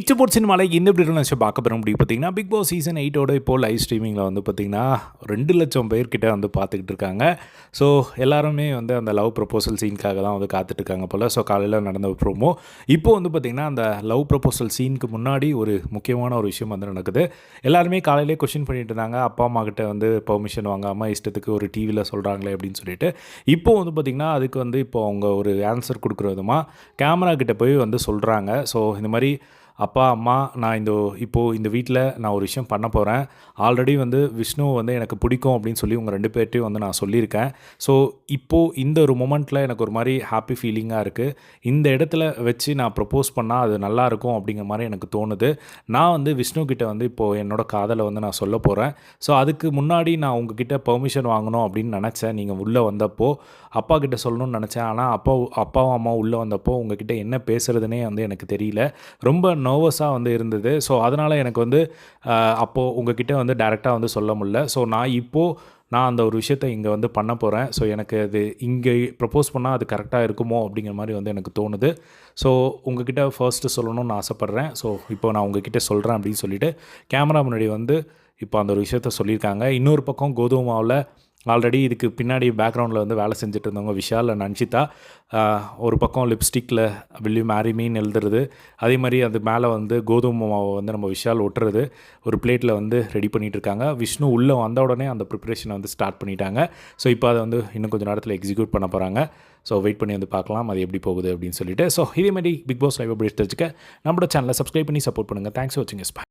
இச்சபோர்ட் சினிமாவில் இந்த வீடியோவில் நான் பார்க்க போகிற முடியும் பார்த்தீங்கன்னா பிக் பாஸ் சீசன் 8 இப்போ லைவ் ஸ்ட்ரீமிங்கில் வந்து பார்த்திங்கன்னா 2,00,000 பேர்கிட்ட வந்து பார்த்துக்கிட்டு இருக்காங்க. ஸோ எல்லாருமே வந்து அந்த லவ் ப்ரப்போசல் சீனுக்காக தான் வந்து காத்துட்ருக்காங்க போல். ஸோ காலையில் நடந்த ப்ரோமோ இப்போது வந்து பார்த்திங்கன்னா அந்த லவ் ப்ரப்போசல் சீனுக்கு முன்னாடி ஒரு முக்கியமான ஒரு விஷயம் வந்து நடக்குது. எல்லாருமே காலையிலே கொஷின் பண்ணிட்டு இருந்தாங்க, அப்பா அம்மா கிட்ட வந்து பெர்மிஷன் வாங்காமல் இஷ்டத்துக்கு ஒரு டிவியில் சொல்கிறாங்களே அப்படின்னு சொல்லிட்டு. இப்போது வந்து பார்த்திங்கன்னா அதுக்கு வந்து இப்போ அவங்க ஒரு ஆன்சர் கொடுக்குற விதமாக கேமரா கிட்ட போய் வந்து சொல்கிறாங்க. ஸோ இந்த மாதிரி அப்பா அம்மா நான் இப்போது இந்த வீட்டில் நான் ஒரு விஷயம் பண்ண போகிறேன். ஆல்ரெடி வந்து விஷ்ணு வந்து எனக்கு பிடிக்கும் அப்படின்னு சொல்லி உங்கள் 2 பேர்ட்டையும் வந்து நான் சொல்லியிருக்கேன். ஸோ இப்போது இந்த ஒரு மொமெண்ட்டில் எனக்கு ஒரு மாதிரி ஹாப்பி ஃபீலிங்காக இருக்குது. இந்த இடத்துல வச்சு நான் ப்ரப்போஸ் பண்ணால் அது நல்லாயிருக்கும் அப்படிங்கிற மாதிரி எனக்கு தோணுது. நான் வந்து விஷ்ணு கிட்ட வந்து இப்போது என்னோடய காதலை வந்து நான் சொல்ல போகிறேன். ஸோ அதுக்கு முன்னாடி நான் உங்ககிட்ட பெர்மிஷன் வாங்கணும் அப்படின்னு நினச்சேன். நீங்கள் உள்ளே வந்தப்போ அப்பா கிட்ட சொல்லணும்னு நினச்சேன். ஆனால் அப்பாவும் அம்மாவும் உள்ளே வந்தப்போ உங்ககிட்ட என்ன பேசுகிறதுனே வந்து எனக்கு தெரியல. ரொம்ப நர்வஸாக வந்து இருந்தது. ஸோ அதனால் எனக்கு வந்து அப்போது உங்ககிட்ட வந்து டைரெக்டாக வந்து சொல்ல முடியல. ஸோ நான் அந்த ஒரு விஷயத்தை இங்கே வந்து பண்ண போகிறேன். ஸோ எனக்கு அது இங்கே ப்ரப்போஸ் பண்ணால் அது கரெக்டாக இருக்குமோ அப்படிங்கிற மாதிரி வந்து எனக்கு தோணுது. ஸோ உங்ககிட்ட ஃபர்ஸ்ட்டு சொல்லணும்னு ஆசைப்பட்றேன். ஸோ இப்போ நான் உங்ககிட்ட சொல்கிறேன் அப்படின்னு சொல்லிவிட்டு கேமரா முன்னாடி வந்து இப்போ அந்த ஒரு விஷயத்த சொல்லியிருக்காங்க. இன்னொரு பக்கம் கோதுமை மாவில் ஆல்ரெடி இதுக்கு பின்னாடி பேக்ரவுண்டில் வந்து வேலை செஞ்சுட்டு இருந்தவங்க விஷால் அண்ட் அன்ஷிதா ஒரு பக்கம் லிப்ஸ்டிக்கில் வில் யூ மேரி மீன்னு எழுதுறது, அதே மாதிரி அது மேலே வந்து கோதுமை மாவை வந்து நம்ம விஷால் ஒட்டுறது ஒரு பிளேட்டில் வந்து ரெடி பண்ணிகிட்ருக்காங்க. விஷ்ணு உள்ளே வந்த உடனே அந்த ப்ரிப்பரேஷனை வந்து ஸ்டார்ட் பண்ணிட்டாங்க. ஸோ இப்போ அதை வந்து இன்னும் கொஞ்சம் நேரத்தில் எக்ஸிக்யூட் பண்ண போகிறாங்க. ஸோ வெயிட் பண்ணி வந்து பார்க்கலாம் அது எப்படி போகுது அப்படின்னு சொல்லிட்டு. ஸோ இதே மாதிரி பிக் பாஸ் லைவ் அப்டேட்ஸ் தெரிஞ்சுக்க நம்மளோட சேனலை சப்ஸ்கிரைப் பண்ணி சப்போர்ட் பண்ணுங்கள். தேங்க்ஸ் ஃபார் வாட்சிங்.